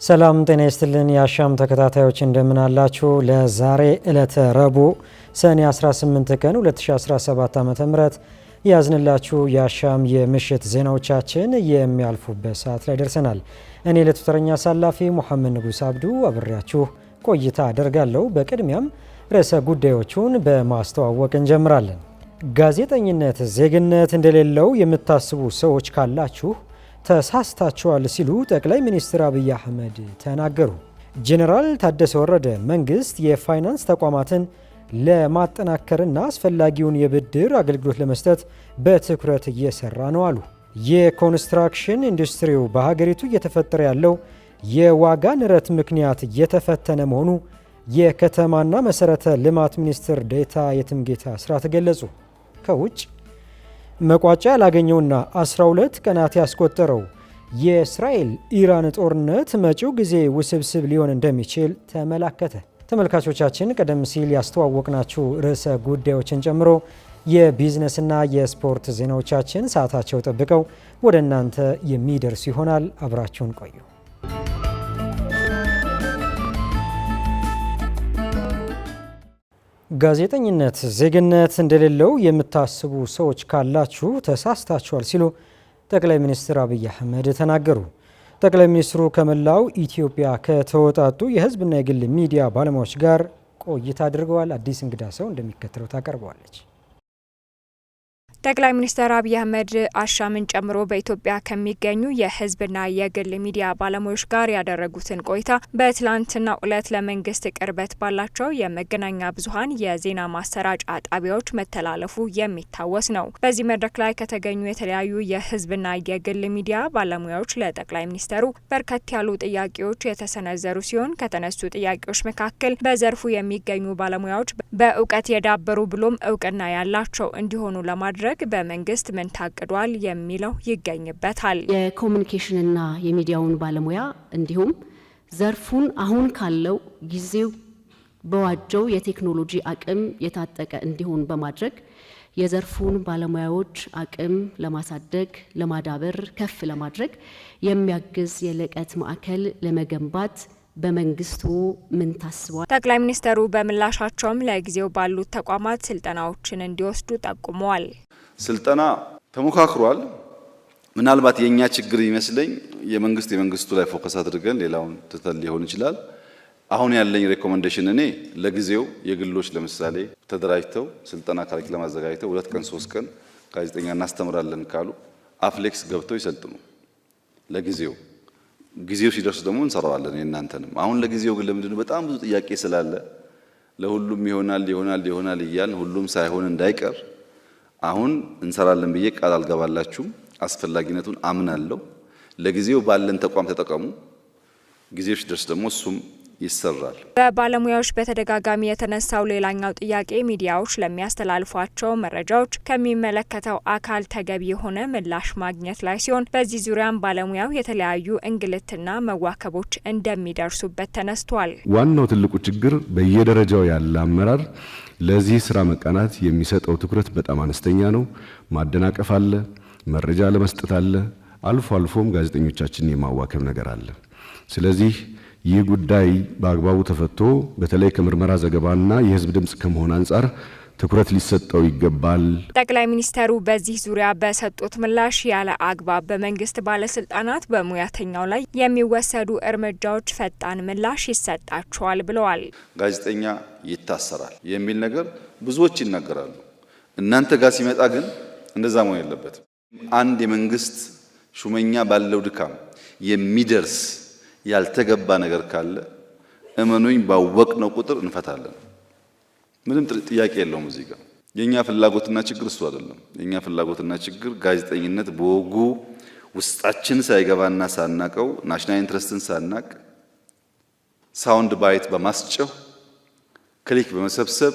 ሰላም ጤና ይስጥልን የአሻም ተከታታዮች እንደምን አላችሁ? ለዛሬ ዕለተ ረቡዕ ሰኔ 18 ቀን 2017 ዓ.ም ያዝንላችሁ የአሻም የምሽት ዜናዎቻችን የሚያልፉበት ሰዓት ላይ ደርሰናል። እኔ ለተተረኛ አሳላፊ ሙሐመድ ንጉስ አብዱ አብሬያችሁ ቆይታ አደርጋለሁ። በቅድሚያም ርዕሰ ጉዳዮቹን በማስተዋወቅ እንጀምራለን። ጋዜጠኝነት ዜግነት እንደሌለው የምታስቡ ሰዎች ካላችሁ ተሳስታችኋል ሲሉ ጠቅላይ ሚኒስትር አብይ አህመድ ተናገሩ። ጄኔራል ታደሰ ወረደ መንግስት የፋይናንስ ተቋማትን ለማጠናከርና አስፈላጊውን የብድር አገልግሎት ለመስጠት በትኩረት እየሰራ ነው አሉ። የኮንስትራክሽን ኢንዱስትሪው በሀገሪቱ እየተፈጠረ ያለው የዋጋ ንረት ምክንያት እየተፈተነ መሆኑ የከተማና መሰረተ ልማት ሚኒስትር ዴኤታ የትምጌታ አስራት ገለጹ። ከውጭ መቋጫ ያላገኘውና 12 ቀናት ያስቆጠረው የእስራኤል ኢራን ጦርነት መጪው ጊዜ ውስብስብ ሊሆን እንደሚችል ተመላከተ። ተመልካቾቻችን ቀደም ሲል ያስተዋወቅናችሁ ርዕሰ ጉዳዮችን ጨምሮ የቢዝነስና የስፖርት ዜናዎቻችን ሰዓታቸው ጠብቀው ወደ እናንተ የሚደርሱ ይሆናል። አብራችሁን ቆዩ። ጋዜጠኝነት ዜግነት እንደሌለው የምታስቡ ሰዎች ካላችሁ ተሳስታችኋል ሲሉ ጠቅላይ ሚኒስትር አብይ አህመድ ተናገሩ። ጠቅላይ ሚኒስትሩ ከመላው ኢትዮጵያ ከተወጣጡ የሕዝብና የግል ሚዲያ ባለሙያዎች ጋር ቆይታ አድርገዋል። አዲስ እንግዳ ሰው እንደሚከተለው ታቀርበዋለች። ጠቅላይ ሚኒስትር አብይ አህመድ አሻምን ጨምሮ በኢትዮጵያ ከሚገኙ የህዝብና የግል ሚዲያ ባለሙያዎች ጋር ያደረጉትን ቆይታ በትላንትናው ዕለት ለመንግስት ቅርበት ባላቸው የመገናኛ ብዙኃን የዜና ማሰራጫ ጣቢያዎች መተላለፉ የሚታወስ ነው። በዚህ መድረክ ላይ ከተገኙ የተለያዩ የህዝብና የግል ሚዲያ ባለሙያዎች ለጠቅላይ ሚኒስትሩ በርከት ያሉ ጥያቄዎች የተሰነዘሩ ሲሆን ከተነሱ ጥያቄዎች መካከል በዘርፉ የሚገኙ ባለሙያዎች በእውቀት የዳበሩ ብሎም እውቅና ያላቸው እንዲሆኑ ለማድረግ በመንግስት ምን ታቅዷል የሚለው ይገኝበታል። የኮሙኒኬሽንና የሚዲያውን ባለሙያ እንዲሁም ዘርፉን አሁን ካለው ጊዜው በዋጀው የቴክኖሎጂ አቅም የታጠቀ እንዲሆን በማድረግ የዘርፉን ባለሙያዎች አቅም ለማሳደግ፣ ለማዳበር፣ ከፍ ለማድረግ የሚያግዝ የልቀት ማዕከል ለመገንባት በመንግስቱ ምን ታስቧል? ጠቅላይ ሚኒስትሩ በምላሻቸውም ለጊዜው ባሉት ተቋማት ስልጠናዎችን እንዲወስዱ ጠቁመዋል። ስልጠና ተሞካክሯል። ምናልባት የኛ ችግር ይመስለኝ የመንግስቱ ላይ ፎከስ አድርገን ሌላውን ትተን ሊሆን ይችላል። አሁን ያለኝ ሬኮመንዴሽን እኔ ለጊዜው የግሎች ለምሳሌ ተደራጅተው ስልጠና ካሪኩለም አዘጋጅተው 2 ቀን 3 ቀን ጋዜጠኛ እናስተምራለን ካሉ አፍሌክስ ገብተው ይሰልጥኑ። ለጊዜው ጊዜው ሲደርስ ደግሞ እንሰራዋለን የእናንተንም። አሁን ለጊዜው ግን ለምንድነው በጣም ብዙ ጥያቄ ስላለ ለሁሉም ይሆናል እያልን ሁሉም ሳይሆን እንዳይቀር አሁን እንሰራለን ብዬ ቃል አልገባላችሁም። አስፈላጊነቱን አምናለሁ። ለጊዜው ባለን ተቋም ተጠቀሙ። ጊዜው ሲደርስ ደግሞ እሱም ይሰራል። በባለሙያዎች በተደጋጋሚ የተነሳው ሌላኛው ጥያቄ ሚዲያዎች ለሚያስተላልፏቸው መረጃዎች ከሚመለከተው አካል ተገቢ የሆነ ምላሽ ማግኘት ላይ ሲሆን በዚህ ዙሪያም ባለሙያው የተለያዩ እንግልትና መዋከቦች እንደሚደርሱበት ተነስቷል። ዋናው ትልቁ ችግር በየደረጃው ያለ አመራር ለዚህ ስራ መቃናት የሚሰጠው ትኩረት በጣም አነስተኛ ነው። ማደናቀፍ አለ፣ መረጃ ለመስጠት አለ፣ አልፎ አልፎም ጋዜጠኞቻችንን የማዋከብ ነገር አለ። ስለዚህ ይህ ጉዳይ በአግባቡ ተፈቶ በተለይ ከምርመራ ዘገባና የህዝብ ድምጽ ከመሆን አንጻር ትኩረት ሊሰጠው ይገባል። ጠቅላይ ሚኒስትሩ በዚህ ዙሪያ በሰጡት ምላሽ ያለ አግባብ በመንግስት ባለስልጣናት በሙያተኛው ላይ የሚወሰዱ እርምጃዎች ፈጣን ምላሽ ይሰጣቸዋል ብለዋል። ጋዜጠኛ ይታሰራል የሚል ነገር ብዙዎች ይናገራሉ። እናንተ ጋር ሲመጣ ግን እንደዛ መሆን የለበትም። አንድ የመንግስት ሹመኛ ባለው ድካም የሚደርስ ያልተገባ ነገር ካለ እመኑኝ ባወቅነው ቁጥር እንፈታለን። ምንም ጥያቄ የለውም። እዚህ ጋር የኛ ፍላጎትና ችግር እሱ አይደለም። የኛ ፍላጎትና ችግር ጋዜጠኝነት በወጉ ውስጣችን ሳይገባና ሳናቀው ናሽናል ኢንትረስትን ሳናቅ ሳውንድ ባይት በማስጨው ክሊክ በመሰብሰብ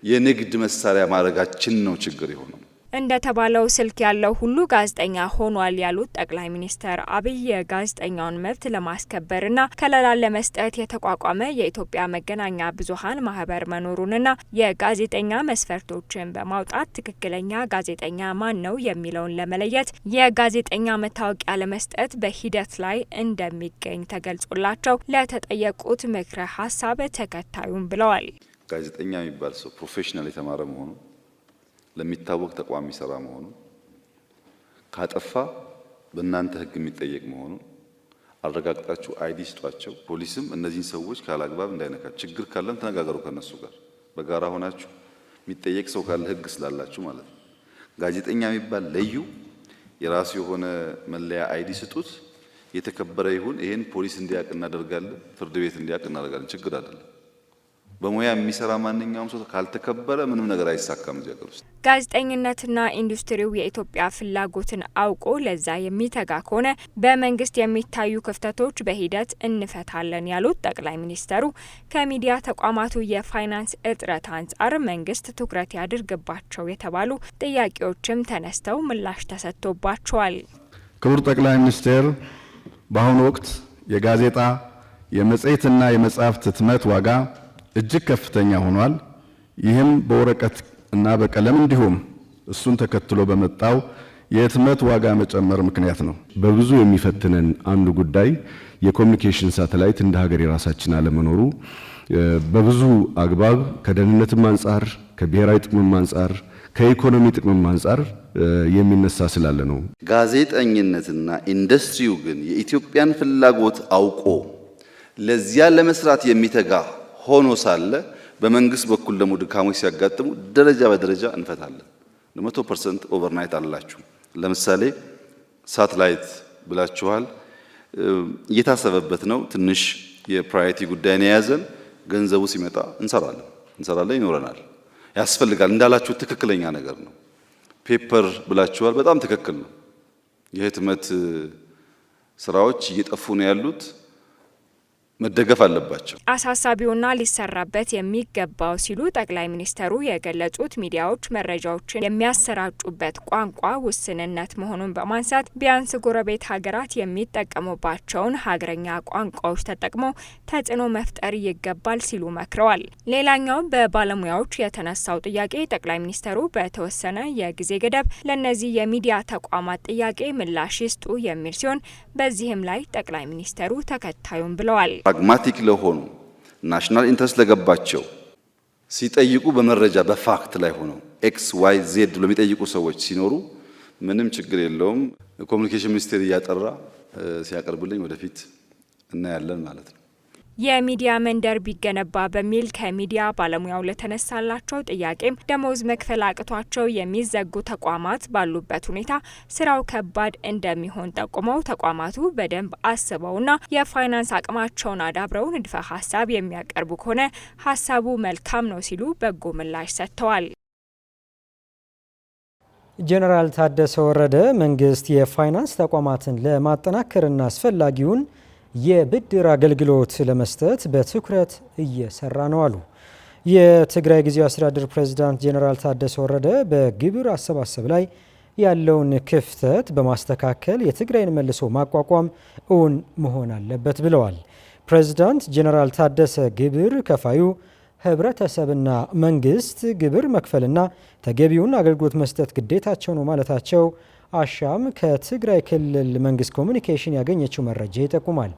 የንግድ መሳሪያ ማድረጋችን ነው ችግር የሆነው። እንደተባለው ስልክ ያለው ሁሉ ጋዜጠኛ ሆኗል ያሉት ጠቅላይ ሚኒስትር አብይ የጋዜጠኛውን መብት ለማስከበርና ከለላ ለመስጠት የተቋቋመ የኢትዮጵያ መገናኛ ብዙኃን ማህበር መኖሩንና የጋዜጠኛ መስፈርቶችን በማውጣት ትክክለኛ ጋዜጠኛ ማን ነው የሚለውን ለመለየት የጋዜጠኛ መታወቂያ ለመስጠት በሂደት ላይ እንደሚገኝ ተገልጾላቸው ለተጠየቁት ምክረ ሀሳብ ተከታዩም ብለዋል። ጋዜጠኛ የሚባል ሰው ፕሮፌሽናል የተማረ መሆኑ ለሚታወቅ ተቋም ይሰራ መሆኑ ካጠፋ በእናንተ ህግ የሚጠየቅ መሆኑ አረጋግጣችሁ አይዲ ስጧቸው። ፖሊስም እነዚህን ሰዎች ካላግባብ እንዳይነካ፣ ችግር ካለም ተነጋገሩ ከነሱ ጋር በጋራ ሆናችሁ የሚጠየቅ ሰው ካለ ህግ ስላላችሁ ማለት ነው። ጋዜጠኛ የሚባል ለዩ፣ የራሱ የሆነ መለያ አይዲ ስጡት፣ የተከበረ ይሁን። ይሄን ፖሊስ እንዲያውቅ እናደርጋለን፣ ፍርድ ቤት እንዲያውቅ እናደርጋለን። ችግር አይደለም። በሙያ የሚሰራ ማንኛውም ሰው ካልተከበረ ምንም ነገር አይሳካም እዚህ ሀገር ውስጥ። ጋዜጠኝነትና ኢንዱስትሪው የኢትዮጵያ ፍላጎትን አውቆ ለዛ የሚተጋ ከሆነ በመንግስት የሚታዩ ክፍተቶች በሂደት እንፈታለን ያሉት ጠቅላይ ሚኒስተሩ ከሚዲያ ተቋማቱ የፋይናንስ እጥረት አንጻር መንግስት ትኩረት ያድርግባቸው የተባሉ ጥያቄዎችም ተነስተው ምላሽ ተሰጥቶባቸዋል። ክቡር ጠቅላይ ሚኒስትር በአሁኑ ወቅት የጋዜጣ የመጽሔትና የመጽሐፍት ህትመት ዋጋ እጅግ ከፍተኛ ሆኗል። ይህም በወረቀት እና በቀለም እንዲሁም እሱን ተከትሎ በመጣው የህትመት ዋጋ መጨመር ምክንያት ነው። በብዙ የሚፈትነን አንዱ ጉዳይ የኮሙኒኬሽን ሳተላይት እንደ ሀገር የራሳችን አለመኖሩ በብዙ አግባብ ከደህንነትም አንጻር፣ ከብሔራዊ ጥቅምም አንጻር፣ ከኢኮኖሚ ጥቅምም አንጻር የሚነሳ ስላለ ነው። ጋዜጠኝነትና ኢንዱስትሪው ግን የኢትዮጵያን ፍላጎት አውቆ ለዚያ ለመስራት የሚተጋ ሆኖ ሳለ በመንግስት በኩል ደግሞ ድካሞች ሲያጋጥሙ ደረጃ በደረጃ እንፈታለን። 100% ኦቨርናይት አላችሁ። ለምሳሌ ሳተላይት ብላችኋል፣ እየታሰበበት ነው። ትንሽ የፕራዮሪቲ ጉዳይ ነው የያዘን። ገንዘቡ ሲመጣ እንሰራለን፣ ይኖረናል፣ ያስፈልጋል። እንዳላችሁ ትክክለኛ ነገር ነው። ፔፐር ብላችኋል፣ በጣም ትክክል ነው። የህትመት ስራዎች እየጠፉ ነው ያሉት፣ መደገፍ አለባቸው። አሳሳቢውና ሊሰራበት የሚገባው ሲሉ ጠቅላይ ሚኒስተሩ የገለጹት ሚዲያዎች መረጃዎችን የሚያሰራጩበት ቋንቋ ውስንነት መሆኑን በማንሳት ቢያንስ ጎረቤት ሀገራት የሚጠቀሙባቸውን ሀገረኛ ቋንቋዎች ተጠቅመው ተጽዕኖ መፍጠር ይገባል ሲሉ መክረዋል። ሌላኛው በባለሙያዎች የተነሳው ጥያቄ ጠቅላይ ሚኒስተሩ በተወሰነ የጊዜ ገደብ ለእነዚህ የሚዲያ ተቋማት ጥያቄ ምላሽ ይስጡ የሚል ሲሆን በዚህም ላይ ጠቅላይ ሚኒስተሩ ተከታዩም ብለዋል። ፕራግማቲክ ለሆኑ ናሽናል ኢንተረስት ለገባቸው ሲጠይቁ በመረጃ በፋክት ላይ ሆነው ኤክስ ዋይ ዜድ ብሎ የሚጠይቁ ሰዎች ሲኖሩ ምንም ችግር የለውም። ኮሙኒኬሽን ሚኒስቴር እያጠራ ሲያቀርብልኝ ወደፊት እናያለን ማለት ነው። የሚዲያ መንደር ቢገነባ በሚል ከሚዲያ ባለሙያው ለተነሳላቸው ጥያቄም ደሞዝ መክፈል አቅቷቸው የሚዘጉ ተቋማት ባሉበት ሁኔታ ስራው ከባድ እንደሚሆን ጠቁመው ተቋማቱ በደንብ አስበውና የፋይናንስ አቅማቸውን አዳብረው ንድፈ ሀሳብ የሚያቀርቡ ከሆነ ሀሳቡ መልካም ነው ሲሉ በጎ ምላሽ ሰጥተዋል። ጄኔራል ታደሰ ወረደ መንግስት የፋይናንስ ተቋማትን ለማጠናከርና አስፈላጊውን የብድር አገልግሎት ለመስጠት በትኩረት እየሰራ ነው አሉ። የትግራይ ጊዜያዊ አስተዳደር ፕሬዝዳንት ጄኔራል ታደሰ ወረደ በግብር አሰባሰብ ላይ ያለውን ክፍተት በማስተካከል የትግራይን መልሶ ማቋቋም እውን መሆን አለበት ብለዋል። ፕሬዝዳንት ጄኔራል ታደሰ ግብር ከፋዩ ህብረተሰብና መንግስት ግብር መክፈልና ተገቢውን አገልግሎት መስጠት ግዴታቸው ነው ማለታቸው አሻም ከትግራይ ክልል መንግስት ኮሙኒኬሽን ያገኘችው መረጃ ይጠቁማል።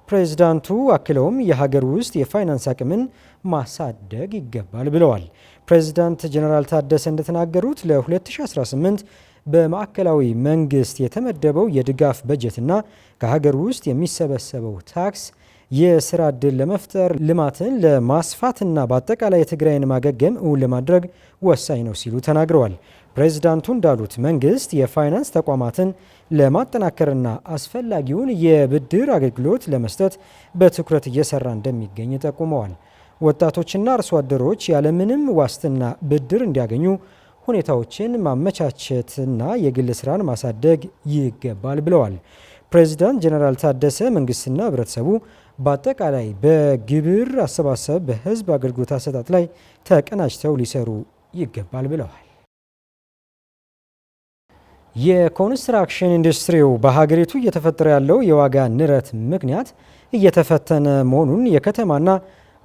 ፕሬዝዳንቱ አክለውም የሀገር ውስጥ የፋይናንስ አቅምን ማሳደግ ይገባል ብለዋል። ፕሬዝዳንት ጄኔራል ታደሰ እንደተናገሩት ለ2018 በማዕከላዊ መንግስት የተመደበው የድጋፍ በጀትና ከሀገር ውስጥ የሚሰበሰበው ታክስ የስራ ዕድል ለመፍጠር ልማትን ለማስፋትና በአጠቃላይ የትግራይን ማገገም እውን ለማድረግ ወሳኝ ነው ሲሉ ተናግረዋል። ፕሬዝዳንቱ እንዳሉት መንግስት የፋይናንስ ተቋማትን ለማጠናከርና አስፈላጊውን የብድር አገልግሎት ለመስጠት በትኩረት እየሰራ እንደሚገኝ ጠቁመዋል። ወጣቶችና አርሶ አደሮች ያለምንም ዋስትና ብድር እንዲያገኙ ሁኔታዎችን ማመቻቸትና የግል ስራን ማሳደግ ይገባል ብለዋል። ፕሬዝዳንት ጄኔራል ታደሰ መንግስትና ህብረተሰቡ በአጠቃላይ በግብር አሰባሰብ በህዝብ አገልግሎት አሰጣጥ ላይ ተቀናጅተው ሊሰሩ ይገባል ብለዋል። የኮንስትራክሽን ኢንዱስትሪው በሀገሪቱ እየተፈጠረ ያለው የዋጋ ንረት ምክንያት እየተፈተነ መሆኑን የከተማና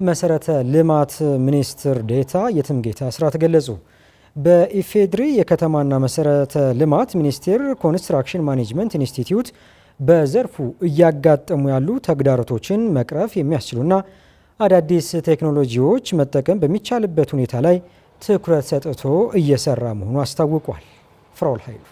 መሰረተ ልማት ሚኒስትር ዴኤታ የትምጌታ አስራት ገለጹ። በኢፌድሪ የከተማና መሰረተ ልማት ሚኒስቴር ኮንስትራክሽን ማኔጅመንት ኢንስቲትዩት በዘርፉ እያጋጠሙ ያሉ ተግዳሮቶችን መቅረፍ የሚያስችሉና አዳዲስ ቴክኖሎጂዎች መጠቀም በሚቻልበት ሁኔታ ላይ ትኩረት ሰጥቶ እየሰራ መሆኑ አስታውቋል። ፍራውል ኃይሉ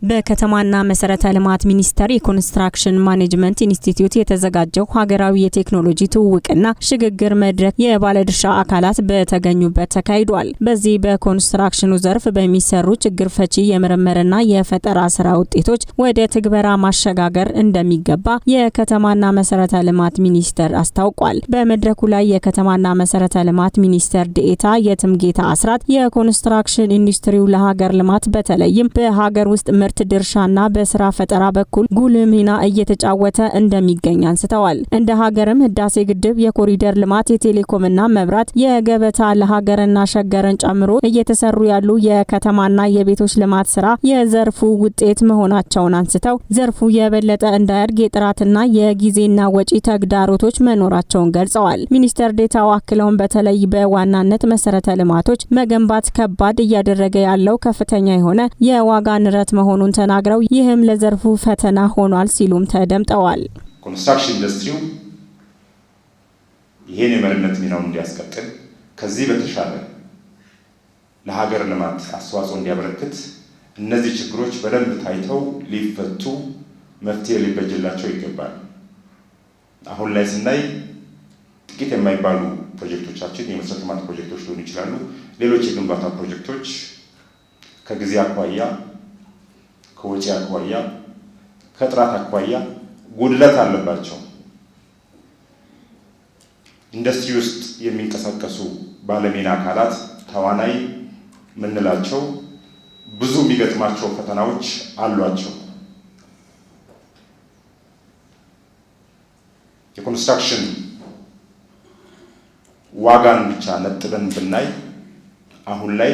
በከተማና መሰረተ ልማት ሚኒስቴር የኮንስትራክሽን ማኔጅመንት ኢንስቲትዩት የተዘጋጀው ሀገራዊ የቴክኖሎጂ ትውውቅና ሽግግር መድረክ የባለድርሻ አካላት በተገኙበት ተካሂዷል። በዚህ በኮንስትራክሽኑ ዘርፍ በሚሰሩ ችግር ፈቺ የምርምርና የፈጠራ ስራ ውጤቶች ወደ ትግበራ ማሸጋገር እንደሚገባ የከተማና መሰረተ ልማት ሚኒስቴር አስታውቋል። በመድረኩ ላይ የከተማና መሰረተ ልማት ሚኒስቴር ዴኤታ የትምጌታ አስራት የኮንስትራክሽን ኢንዱስትሪው ለሀገር ልማት በተለይም በሀገር ውስጥ ምርት ድርሻና በስራ ፈጠራ በኩል ጉልህ ሚና እየተጫወተ እንደሚገኝ አንስተዋል። እንደ ሀገርም ህዳሴ ግድብ፣ የኮሪደር ልማት፣ የቴሌኮምና መብራት፣ የገበታ ለሀገርና ሸገርን ጨምሮ እየተሰሩ ያሉ የከተማና የቤቶች ልማት ስራ የዘርፉ ውጤት መሆናቸውን አንስተው ዘርፉ የበለጠ እንዳያድግ የጥራትና የጊዜና ወጪ ተግዳሮቶች መኖራቸውን ገልጸዋል። ሚኒስትር ዴኤታው አክለውን በተለይ በዋናነት መሰረተ ልማቶች መገንባት ከባድ እያደረገ ያለው ከፍተኛ የሆነ የዋጋ ንረት መሆኑን ተናግረው ይህም ለዘርፉ ፈተና ሆኗል ሲሉም ተደምጠዋል። ኮንስትራክሽን ኢንዱስትሪው ይሄን የመሪነት ሚናውን እንዲያስቀጥል ከዚህ በተሻለ ለሀገር ልማት አስተዋጽኦ እንዲያበረክት እነዚህ ችግሮች በደንብ ታይተው ሊፈቱ መፍትሄ ሊበጅላቸው ይገባል። አሁን ላይ ስናይ ጥቂት የማይባሉ ፕሮጀክቶቻችን የመሰረተ ልማት ፕሮጀክቶች ሊሆኑ ይችላሉ። ሌሎች የግንባታ ፕሮጀክቶች ከጊዜ አኳያ፣ ከወጪ አኳያ፣ ከጥራት አኳያ ጉድለት አለባቸው። ኢንዱስትሪ ውስጥ የሚንቀሳቀሱ ባለሚና አካላት ተዋናይ ምንላቸው ብዙ የሚገጥማቸው ፈተናዎች አሏቸው። የኮንስትራክሽን ዋጋን ብቻ ነጥበን ብናይ አሁን ላይ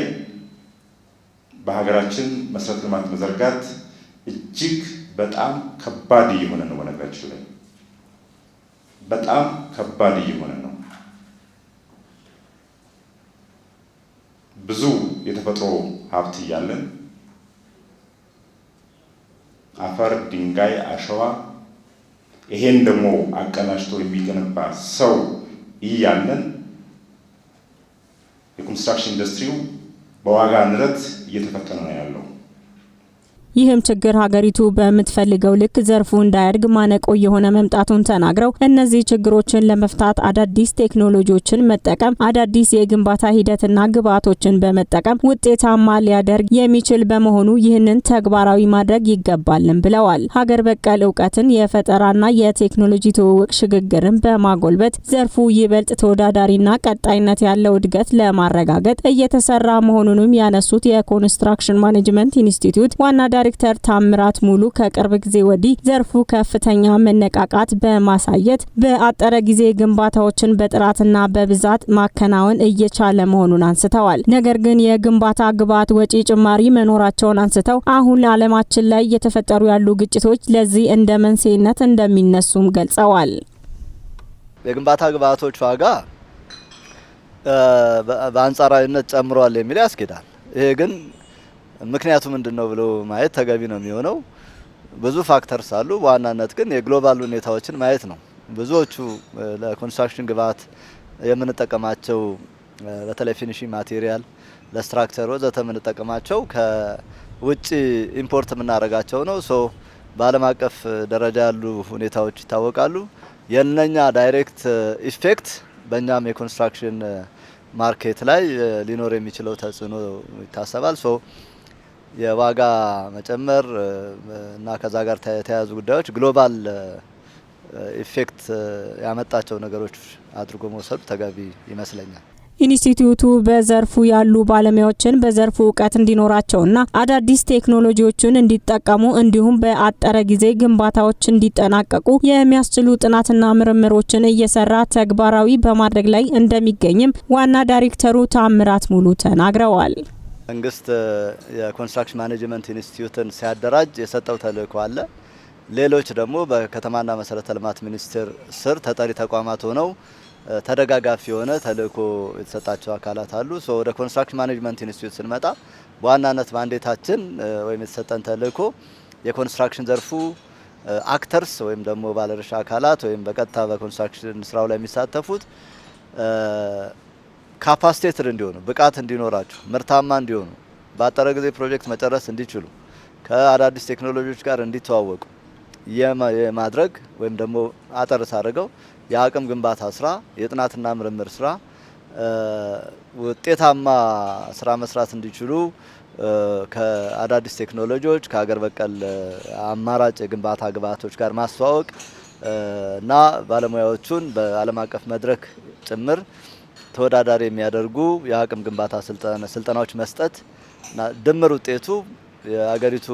በሀገራችን መሰረተ ልማት መዘርጋት እጅግ በጣም ከባድ እየሆነ ነው። በነገራችን ላይ በጣም ከባድ እየሆነ ነው። ብዙ የተፈጥሮ ሀብት እያለን አፈር፣ ድንጋይ፣ አሸዋ ይሄን ደግሞ አቀናጅቶ የሚገነባ ሰው እያለን የኮንስትራክሽን ኢንዱስትሪው በዋጋ ንረት እየተፈተነ ነው ያለው። ይህም ችግር ሀገሪቱ በምትፈልገው ልክ ዘርፉ እንዳያድግ ማነቆ የሆነ መምጣቱን ተናግረው እነዚህ ችግሮችን ለመፍታት አዳዲስ ቴክኖሎጂዎችን መጠቀም፣ አዳዲስ የግንባታ ሂደትና ግብዓቶችን በመጠቀም ውጤታማ ሊያደርግ የሚችል በመሆኑ ይህንን ተግባራዊ ማድረግ ይገባልን ብለዋል። ሀገር በቀል እውቀትን፣ የፈጠራና የቴክኖሎጂ ትውውቅ ሽግግርን በማጎልበት ዘርፉ ይበልጥ ተወዳዳሪና ቀጣይነት ያለው እድገት ለማረጋገጥ እየተሰራ መሆኑንም ያነሱት የኮንስትራክሽን ማኔጅመንት ኢንስቲትዩት ዋና ዳይሬክተር ታምራት ሙሉ ከቅርብ ጊዜ ወዲህ ዘርፉ ከፍተኛ መነቃቃት በማሳየት በአጠረ ጊዜ ግንባታዎችን በጥራትና በብዛት ማከናወን እየቻለ መሆኑን አንስተዋል። ነገር ግን የግንባታ ግብዓት ወጪ ጭማሪ መኖራቸውን አንስተው አሁን ዓለማችን ላይ እየተፈጠሩ ያሉ ግጭቶች ለዚህ እንደ መንስኤነት እንደሚነሱም ገልጸዋል። የግንባታ ግብዓቶች ዋጋ በአንጻራዊነት ጨምሯል የሚል ያስኬዳል። ይሄ ግን ምክንያቱ ምንድነው ብሎ ማየት ተገቢ ነው የሚሆነው። ብዙ ፋክተርስ አሉ። በዋናነት ግን የግሎባል ሁኔታዎችን ማየት ነው። ብዙዎቹ ለኮንስትራክሽን ግብዓት የምንጠቀማቸው በተለይ ፊኒሺንግ ማቴሪያል፣ ለስትራክቸር ወዘተ የምንጠቀማቸው ከውጭ ኢምፖርት የምናደርጋቸው ነው። በዓለም አቀፍ ደረጃ ያሉ ሁኔታዎች ይታወቃሉ። የነኛ ዳይሬክት ኢፌክት በእኛም የኮንስትራክሽን ማርኬት ላይ ሊኖር የሚችለው ተጽዕኖ ይታሰባል። የዋጋ መጨመር እና ከዛ ጋር የተያያዙ ጉዳዮች ግሎባል ኢፌክት ያመጣቸው ነገሮች አድርጎ መውሰዱ ተገቢ ይመስለኛል። ኢንስቲትዩቱ በዘርፉ ያሉ ባለሙያዎችን በዘርፉ እውቀት እንዲኖራቸውና አዳዲስ ቴክኖሎጂዎችን እንዲጠቀሙ እንዲሁም በአጠረ ጊዜ ግንባታዎች እንዲጠናቀቁ የሚያስችሉ ጥናትና ምርምሮችን እየሰራ ተግባራዊ በማድረግ ላይ እንደሚገኝም ዋና ዳይሬክተሩ ታምራት ሙሉ ተናግረዋል። መንግስት የኮንስትራክሽን ማኔጅመንት ኢንስቲትዩትን ሲያደራጅ የሰጠው ተልእኮ አለ። ሌሎች ደግሞ በከተማና መሰረተ ልማት ሚኒስቴር ስር ተጠሪ ተቋማት ሆነው ተደጋጋፊ የሆነ ተልእኮ የተሰጣቸው አካላት አሉ። ወደ ኮንስትራክሽን ማኔጅመንት ኢንስቲትዩት ስንመጣ በዋናነት ማንዴታችን ወይም የተሰጠን ተልእኮ የኮንስትራክሽን ዘርፉ አክተርስ ወይም ደግሞ ባለድርሻ አካላት ወይም በቀጥታ በኮንስትራክሽን ስራው ላይ የሚሳተፉት ካፓሲቴትድ እንዲሆኑ፣ ብቃት እንዲኖራቸው፣ ምርታማ እንዲሆኑ፣ በአጠረ ጊዜ ፕሮጀክት መጨረስ እንዲችሉ፣ ከአዳዲስ ቴክኖሎጂዎች ጋር እንዲተዋወቁ የማድረግ ወይም ደግሞ አጠር ሳደርገው የአቅም ግንባታ ስራ፣ የጥናትና ምርምር ስራ ውጤታማ ስራ መስራት እንዲችሉ ከአዳዲስ ቴክኖሎጂዎች ከሀገር በቀል አማራጭ የግንባታ ግብዓቶች ጋር ማስተዋወቅ እና ባለሙያዎቹን በዓለም አቀፍ መድረክ ጭምር ተወዳዳሪ የሚያደርጉ የአቅም ግንባታ ስልጠናዎች መስጠት እና ድምር ውጤቱ የሀገሪቱ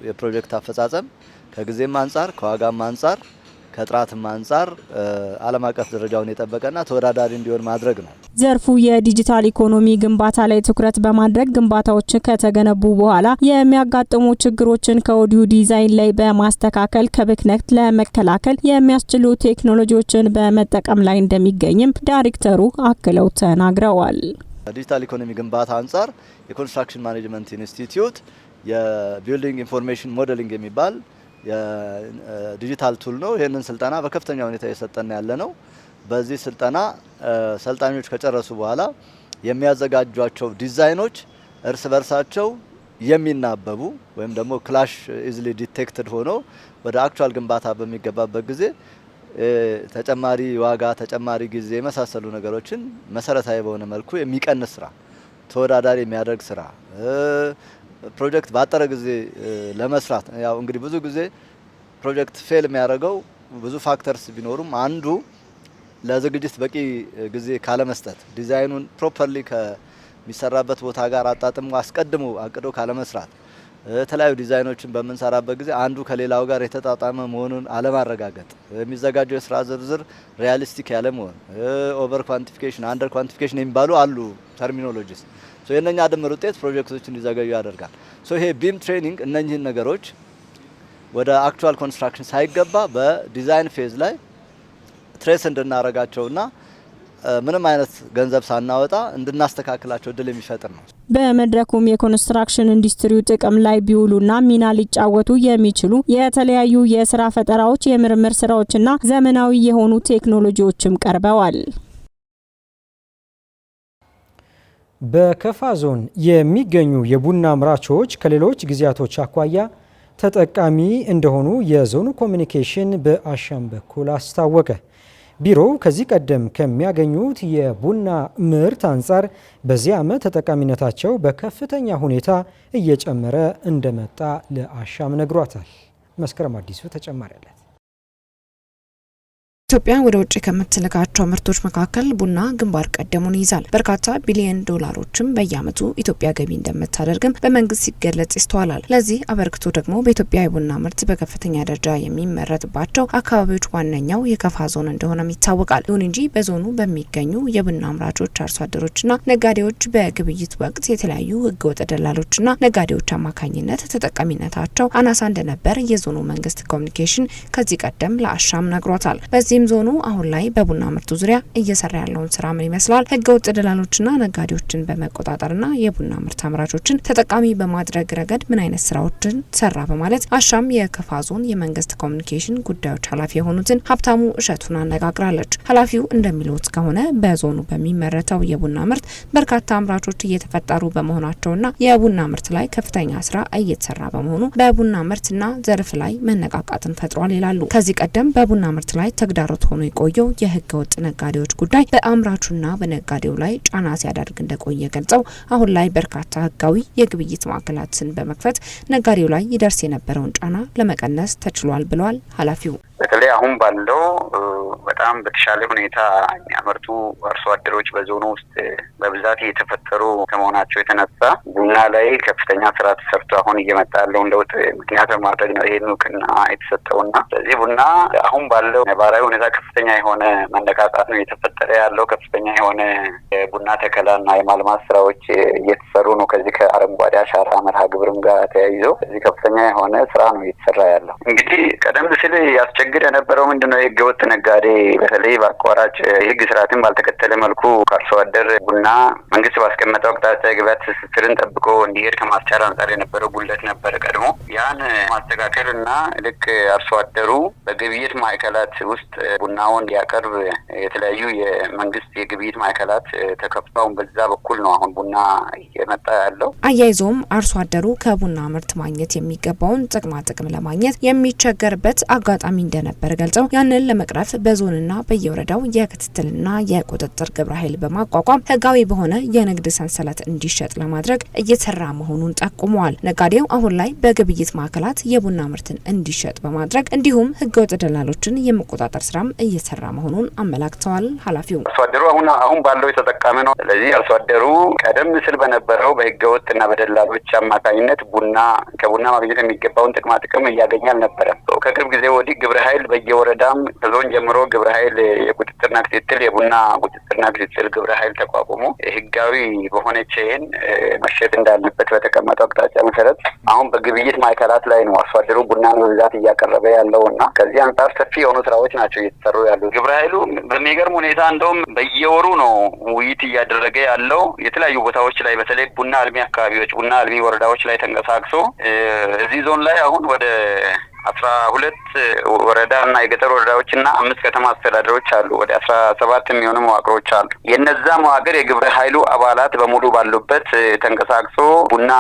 የፕሮጀክት አፈጻጸም ከጊዜም አንጻር ከዋጋም አንጻር ከጥራትም አንጻር ዓለም አቀፍ ደረጃውን የጠበቀና ተወዳዳሪ እንዲሆን ማድረግ ነው። ዘርፉ የዲጂታል ኢኮኖሚ ግንባታ ላይ ትኩረት በማድረግ ግንባታዎች ከተገነቡ በኋላ የሚያጋጥሙ ችግሮችን ከወዲሁ ዲዛይን ላይ በማስተካከል ከብክነት ለመከላከል የሚያስችሉ ቴክኖሎጂዎችን በመጠቀም ላይ እንደሚገኝም ዳይሬክተሩ አክለው ተናግረዋል። ዲጂታል ኢኮኖሚ ግንባታ አንጻር የኮንስትራክሽን ማኔጅመንት ኢንስቲትዩት የቢልዲንግ ኢንፎርሜሽን ሞዴሊንግ የሚባል የዲጂታል ቱል ነው። ይህንን ስልጠና በከፍተኛ ሁኔታ እየሰጠን ያለ ነው። በዚህ ስልጠና ሰልጣኞች ከጨረሱ በኋላ የሚያዘጋጇቸው ዲዛይኖች እርስ በርሳቸው የሚናበቡ ወይም ደግሞ ክላሽ ኢዝሊ ዲቴክትድ ሆኖ ወደ አክቹዋል ግንባታ በሚገባበት ጊዜ ተጨማሪ ዋጋ፣ ተጨማሪ ጊዜ የመሳሰሉ ነገሮችን መሰረታዊ በሆነ መልኩ የሚቀንስ ስራ፣ ተወዳዳሪ የሚያደርግ ስራ ፕሮጀክት ባጠረ ጊዜ ለመስራት ያው እንግዲህ ብዙ ጊዜ ፕሮጀክት ፌል የሚያደርገው ብዙ ፋክተርስ ቢኖሩም አንዱ ለዝግጅት በቂ ጊዜ ካለመስጠት፣ ዲዛይኑን ፕሮፐርሊ ከሚሰራበት ቦታ ጋር አጣጥሞ አስቀድሞ አቅዶ ካለመስራት፣ የተለያዩ ዲዛይኖችን በምንሰራበት ጊዜ አንዱ ከሌላው ጋር የተጣጣመ መሆኑን አለማረጋገጥ፣ የሚዘጋጀው የስራ ዝርዝር ሪያሊስቲክ ያለ መሆን፣ ኦቨር ኳንቲፊኬሽን፣ አንደር ኳንቲፊኬሽን የሚባሉ አሉ ተርሚኖሎጂስ። የነኛ ድምር ውጤት ፕሮጀክቶች እንዲዘገዩ ያደርጋል። ይሄ ቢም ትሬኒንግ እነኚህን ነገሮች ወደ አክቹዋል ኮንስትራክሽን ሳይገባ በዲዛይን ፌዝ ላይ ትሬስ እንድናረጋቸውና ምንም አይነት ገንዘብ ሳናወጣ እንድናስተካክላቸው እድል የሚፈጥር ነው። በመድረኩም የኮንስትራክሽን ኢንዱስትሪው ጥቅም ላይ ቢውሉና ሚና ሊጫወቱ የሚችሉ የተለያዩ የስራ ፈጠራዎች፣ የምርምር ስራዎችና ዘመናዊ የሆኑ ቴክኖሎጂዎችም ቀርበዋል። በከፋ ዞን የሚገኙ የቡና አምራቾች ከሌሎች ጊዜያቶች አኳያ ተጠቃሚ እንደሆኑ የዞኑ ኮሚኒኬሽን በአሻም በኩል አስታወቀ። ቢሮው ከዚህ ቀደም ከሚያገኙት የቡና ምርት አንጻር በዚህ ዓመት ተጠቃሚነታቸው በከፍተኛ ሁኔታ እየጨመረ እንደመጣ ለአሻም ነግሯታል። መስከረም አዲሱ ተጨማሪ አላት። ኢትዮጵያ ወደ ውጭ ከምትልካቸው ምርቶች መካከል ቡና ግንባር ቀደሙን ይይዛል። በርካታ ቢሊዮን ዶላሮችም በየዓመቱ ኢትዮጵያ ገቢ እንደምታደርግም በመንግስት ሲገለጽ ይስተዋላል። ለዚህ አበርክቶ ደግሞ በኢትዮጵያ የቡና ምርት በከፍተኛ ደረጃ የሚመረትባቸው አካባቢዎች ዋነኛው የከፋ ዞን እንደሆነም ይታወቃል። ይሁን እንጂ በዞኑ በሚገኙ የቡና አምራቾች፣ አርሶ አደሮችና ነጋዴዎች በግብይት ወቅት የተለያዩ ህገወጥ ደላሎችና ነጋዴዎች አማካኝነት ተጠቃሚነታቸው አናሳ እንደነበር የዞኑ መንግስት ኮሚኒኬሽን ከዚህ ቀደም ለአሻም ነግሯታል። በዚህ ዞኑ አሁን ላይ በቡና ምርቱ ዙሪያ እየሰራ ያለውን ስራ ምን ይመስላል? ህገወጥ ደላሎችና ነጋዴዎችን በመቆጣጠርና የቡና ምርት አምራቾችን ተጠቃሚ በማድረግ ረገድ ምን አይነት ስራዎችን ሰራ? በማለት አሻም የከፋ ዞን የመንግስት ኮሚኒኬሽን ጉዳዮች ኃላፊ የሆኑትን ሀብታሙ እሸቱን አነጋግራለች። ኃላፊው እንደሚሉት ከሆነ በዞኑ በሚመረተው የቡና ምርት በርካታ አምራቾች እየተፈጠሩ በመሆናቸውና የቡና ምርት ላይ ከፍተኛ ስራ እየተሰራ በመሆኑ በቡና ምርትና ዘርፍ ላይ መነቃቃትን ፈጥሯል ይላሉ። ከዚህ ቀደም በቡና ምርት ላይ ተግዳሮት ሆኖ የቆየው የህገ ወጥ ነጋዴዎች ጉዳይ በአምራቹና በነጋዴው ላይ ጫና ሲያደርግ እንደቆየ ገልጸው አሁን ላይ በርካታ ህጋዊ የግብይት ማዕከላትን በመክፈት ነጋዴው ላይ ይደርስ የነበረውን ጫና ለመቀነስ ተችሏል ብለዋል ኃላፊው። በተለይ አሁን ባለው በጣም በተሻለ ሁኔታ የሚያመርቱ አርሶ አደሮች በዞኑ ውስጥ በብዛት እየተፈጠሩ ከመሆናቸው የተነሳ ቡና ላይ ከፍተኛ ስራ ተሰርቶ አሁን እየመጣ ያለውን ለውጥ ምክንያት በማድረግ ነው ይሄን እውቅና የተሰጠውና ስለዚህ ቡና አሁን ባለው ነባራዊ ሁኔታ ከፍተኛ የሆነ መነቃቃት ነው እየተፈጠረ ያለው። ከፍተኛ የሆነ ቡና ተከላና የማልማት ስራዎች እየተሰሩ ነው። ከዚህ ከአረንጓዴ አሻራ መርሃ ግብርም ጋር ተያይዞ ከዚህ ከፍተኛ የሆነ ስራ ነው እየተሰራ ያለው። እንግዲህ ቀደም ሲል ያስቸግር የነበረው ምንድነው የህገወጥ ነጋዴ በተለይ በአቋራጭ የህግ ስርዓትን ባልተከተለ መልኩ ከአርሶ አደር ቡና መንግስት ባስቀመጠው አቅጣጫ የገበያ ትስስርን ጠብቆ እንዲሄድ ከማስቻል አንጻር የነበረው ጉድለት ነበር ቀድሞ። ያን ማስተካከልና ልክ አርሶ አደሩ በግብይት ማዕከላት ውስጥ ቡናውን እንዲያቀርብ የተለያዩ የመንግስት የግብይት ማዕከላት ተከፍተው በዛ በኩል ነው አሁን ቡና እየመጣ ያለው። አያይዞም አርሶ አደሩ ከቡና ምርት ማግኘት የሚገባውን ጥቅም ለማግኘት የሚቸገርበት አጋጣሚ እንደነበር ገልጸው ያንን ለመቅረፍ በዞንና በየወረዳው የክትትልና የቁጥጥር ግብረ ኃይል በማቋቋም ህጋዊ በሆነ የንግድ ሰንሰለት እንዲሸጥ ለማድረግ እየሰራ መሆኑን ጠቁመዋል። ነጋዴው አሁን ላይ በግብይት ማዕከላት የቡና ምርትን እንዲሸጥ በማድረግ እንዲሁም ህገወጥ ደላሎችን የመቆጣጠር ስራም እየሰራ መሆኑን አመላክተዋል። ኃላፊው አርሶ አደሩ አሁን ባለው የተጠቃሚ ነው። ስለዚህ አርሶ አደሩ ቀደም ሲል በነበረው በህገወጥና በደላሎች አማካኝነት ከቡና ማግኘት የሚገባውን ጥቅም እያገኘ አልነበረም። ከቅርብ ጊዜ ወዲህ ግብረ ኃይል በየወረዳም ከዞን ጀምሮ ግብረ ኃይል የቁጥጥርና ክትትል የቡና ቁጥጥርና ክትትል ግብረ ኃይል ተቋቁሞ ህጋዊ በሆነ ቼን መሸጥ እንዳለበት በተቀመጠው አቅጣጫ መሰረት አሁን በግብይት ማዕከላት ላይ ነው አርሶ አደሩ ቡናን በብዛት እያቀረበ ያለውና ከዚህ አንጻር ሰፊ የሆኑ ስራዎች ናቸው እየተሰሩ ያሉት። ግብረ ኃይሉ በሚገርም ሁኔታ እንደውም በየወሩ ነው ውይይት እያደረገ ያለው የተለያዩ ቦታዎች ላይ በተለይ ቡና አልሚ አካባቢዎች ቡና አልሚ ወረዳዎች ላይ ተንቀሳቅሶ እዚህ ዞን ላይ አሁን ወደ 12 ወረዳ እና የገጠር ወረዳዎች እና 5 ከተማ አስተዳደሮች አሉ። ወደ 17 የሚሆኑ መዋቅሮች አሉ። የነዛ መዋቅር የግብረ ኃይሉ አባላት በሙሉ ባሉበት ተንቀሳቅሶ ቡና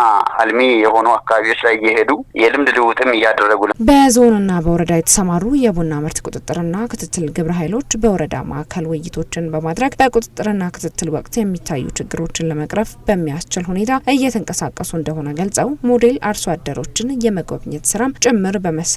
አልሚ የሆኑ አካባቢዎች ላይ እየሄዱ የልምድ ልውውጥም እያደረጉ ነው። በዞንና በወረዳ የተሰማሩ የቡና ምርት ቁጥጥርና ክትትል ግብረ ኃይሎች በወረዳ ማዕከል ውይይቶችን በማድረግ በቁጥጥርና ክትትል ወቅት የሚታዩ ችግሮችን ለመቅረፍ በሚያስችል ሁኔታ እየተንቀሳቀሱ እንደሆነ ገልጸው ሞዴል አርሶ አደሮችን የመጎብኘት ስራም ጭምር በመሰራቱ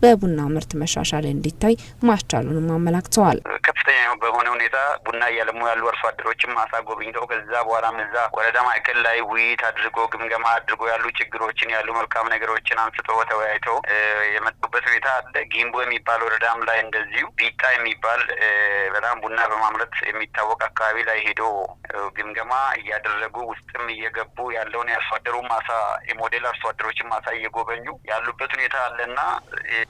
በቡና ምርት መሻሻል እንዲታይ ማስቻሉንም አመላክተዋል። ከፍተኛ በሆነ ሁኔታ ቡና እያለሙ ያሉ አርሶ አደሮችን ማሳ ጎብኝተው ከዛ በኋላም እዛ ወረዳ ማዕከል ላይ ውይይት አድርጎ ግምገማ አድርጎ ያሉ ችግሮችን ያሉ መልካም ነገሮችን አንስቶ ተወያይተው የመጡበት ሁኔታ አለ። ጊምቦ የሚባል ወረዳም ላይ እንደዚሁ ቢጣ የሚባል በጣም ቡና በማምረት የሚታወቅ አካባቢ ላይ ሄዶ ግምገማ እያደረጉ ውስጥም እየገቡ ያለውን የአርሶ አደሩ ማሳ የሞዴል አርሶ አደሮችን ማሳ እየጎበኙ ያሉበት ሁኔታ አለና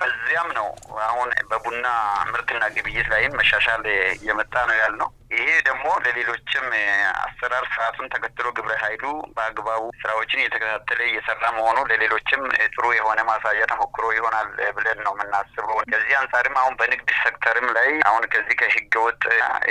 በዚያም ነው አሁን በቡና ምርትና ግብይት ላይም መሻሻል እየመጣ ነው ያልነው። ይሄ ደግሞ ለሌሎችም አሰራር ስርዓቱን ተከትሎ ግብረ ኃይሉ በአግባቡ ስራዎችን እየተከታተለ እየሰራ መሆኑ ለሌሎችም ጥሩ የሆነ ማሳያ ተሞክሮ ይሆናል ብለን ነው የምናስበው። ከዚህ አንጻርም አሁን በንግድ ሴክተርም ላይ አሁን ከዚህ ከህገወጥ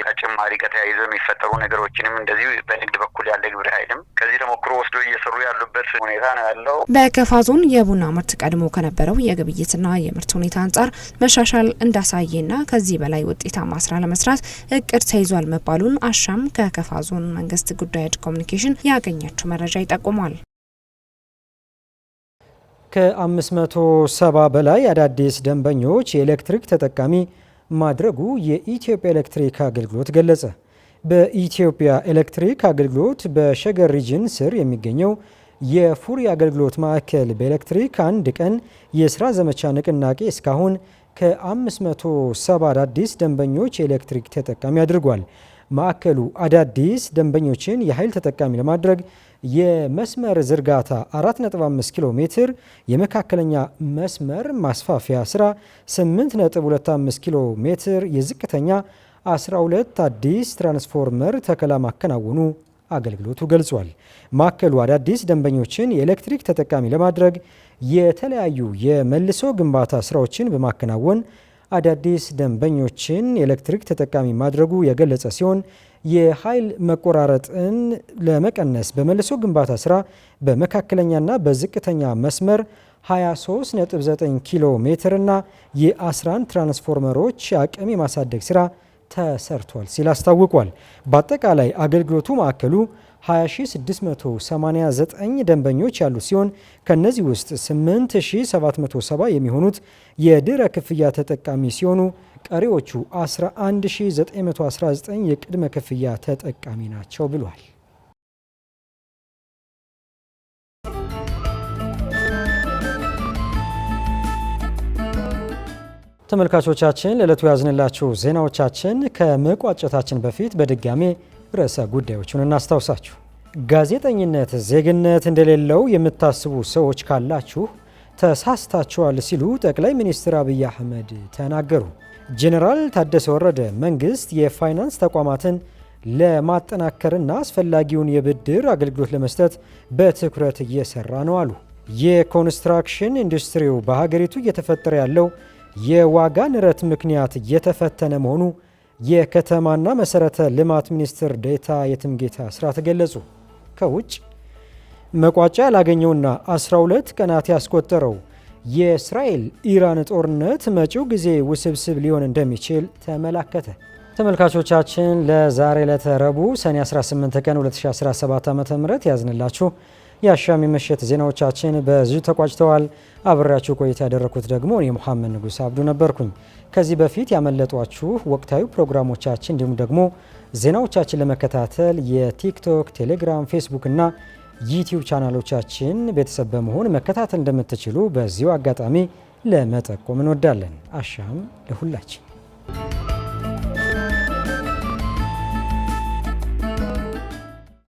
ተጨማሪ ከተያይዞ የሚፈጠሩ ነገሮችንም እንደዚሁ በንግድ በኩል ያለ ግብረ ኃይልም ከዚህ ተሞክሮ ወስዶ እየሰሩ ያሉበት ሁኔታ ነው ያለው። በከፋ ዞን የቡና ምርት ቀድሞ ከነበረው የግብይትና የምርት ሁኔታ አንጻር መሻሻል እንዳሳየና ከዚህ በላይ ውጤታማ ስራ ለመስራት እቅድ ተይዟል መባሉን አሻም ከከፋ ዞን መንግስት ጉዳዮች ኮሚኒኬሽን ያገኘችው መረጃ ይጠቁማል። ከ570 በላይ አዳዲስ ደንበኞች የኤሌክትሪክ ተጠቃሚ ማድረጉ የኢትዮጵያ ኤሌክትሪክ አገልግሎት ገለጸ። በኢትዮጵያ ኤሌክትሪክ አገልግሎት በሸገር ሪጅን ስር የሚገኘው የፉሪ አገልግሎት ማዕከል በኤሌክትሪክ አንድ ቀን የስራ ዘመቻ ንቅናቄ እስካሁን ከ570 አዳዲስ ደንበኞች የኤሌክትሪክ ተጠቃሚ አድርጓል። ማዕከሉ አዳዲስ ደንበኞችን የኃይል ተጠቃሚ ለማድረግ የመስመር ዝርጋታ 4.5 ኪሎ ሜትር፣ የመካከለኛ መስመር ማስፋፊያ ስራ 8.25 ኪሎ ሜትር፣ የዝቅተኛ 12 አዲስ ትራንስፎርመር ተከላ ማከናወኑ አገልግሎቱ ገልጿል። ማዕከሉ አዳዲስ ደንበኞችን የኤሌክትሪክ ተጠቃሚ ለማድረግ የተለያዩ የመልሶ ግንባታ ስራዎችን በማከናወን አዳዲስ ደንበኞችን የኤሌክትሪክ ተጠቃሚ ማድረጉ የገለጸ ሲሆን የኃይል መቆራረጥን ለመቀነስ በመልሶ ግንባታ ስራ በመካከለኛና በዝቅተኛ መስመር 23.9 ኪሎ ሜትር እና የ11 ትራንስፎርመሮች አቅም የማሳደግ ስራ ተሰርቷል ሲል አስታውቋል። በአጠቃላይ አገልግሎቱ ማዕከሉ 20689 ደንበኞች ያሉ ሲሆን ከነዚህ ውስጥ 8770 የሚሆኑት የድህረ ክፍያ ተጠቃሚ ሲሆኑ ቀሪዎቹ 11919 የቅድመ ክፍያ ተጠቃሚ ናቸው ብሏል። ተመልካቾቻችን ለዕለቱ ያዝንላችሁ ዜናዎቻችን ከመቋጨታችን በፊት በድጋሜ ርዕሰ ጉዳዮቹን እናስታውሳችሁ። ጋዜጠኝነት ዜግነት እንደሌለው የምታስቡ ሰዎች ካላችሁ ተሳስታችኋል ሲሉ ጠቅላይ ሚኒስትር አብይ አህመድ ተናገሩ። ጄኔራል ታደሰ ወረደ መንግስት የፋይናንስ ተቋማትን ለማጠናከርና አስፈላጊውን የብድር አገልግሎት ለመስጠት በትኩረት እየሰራ ነው አሉ። የኮንስትራክሽን ኢንዱስትሪው በሀገሪቱ እየተፈጠረ ያለው የዋጋ ንረት ምክንያት እየተፈተነ መሆኑ የከተማና መሰረተ ልማት ሚኒስትር ዴኤታ የትምጌታ አስራት ገለጹ። ከውጭ መቋጫ ያላገኘውና 12 ቀናት ያስቆጠረው የእስራኤል ኢራን ጦርነት መጪው ጊዜ ውስብስብ ሊሆን እንደሚችል ተመላከተ። ተመልካቾቻችን ለዛሬ ረቡዕ ሰኔ 18 ቀን 2017 ዓ.ም ያዝንላችሁ የአሻም ምሽት ዜናዎቻችን በዚሁ ተቋጭተዋል። አብሬያችሁ ቆይታ ያደረኩት ደግሞ እኔ መሐመድ ንጉስ አብዱ ነበርኩኝ። ከዚህ በፊት ያመለጧችሁ ወቅታዊ ፕሮግራሞቻችን እንዲሁም ደግሞ ዜናዎቻችን ለመከታተል የቲክቶክ፣ ቴሌግራም፣ ፌስቡክ እና ዩቲዩብ ቻናሎቻችን ቤተሰብ በመሆን መከታተል እንደምትችሉ በዚሁ አጋጣሚ ለመጠቆም እንወዳለን። አሻም ለሁላችን።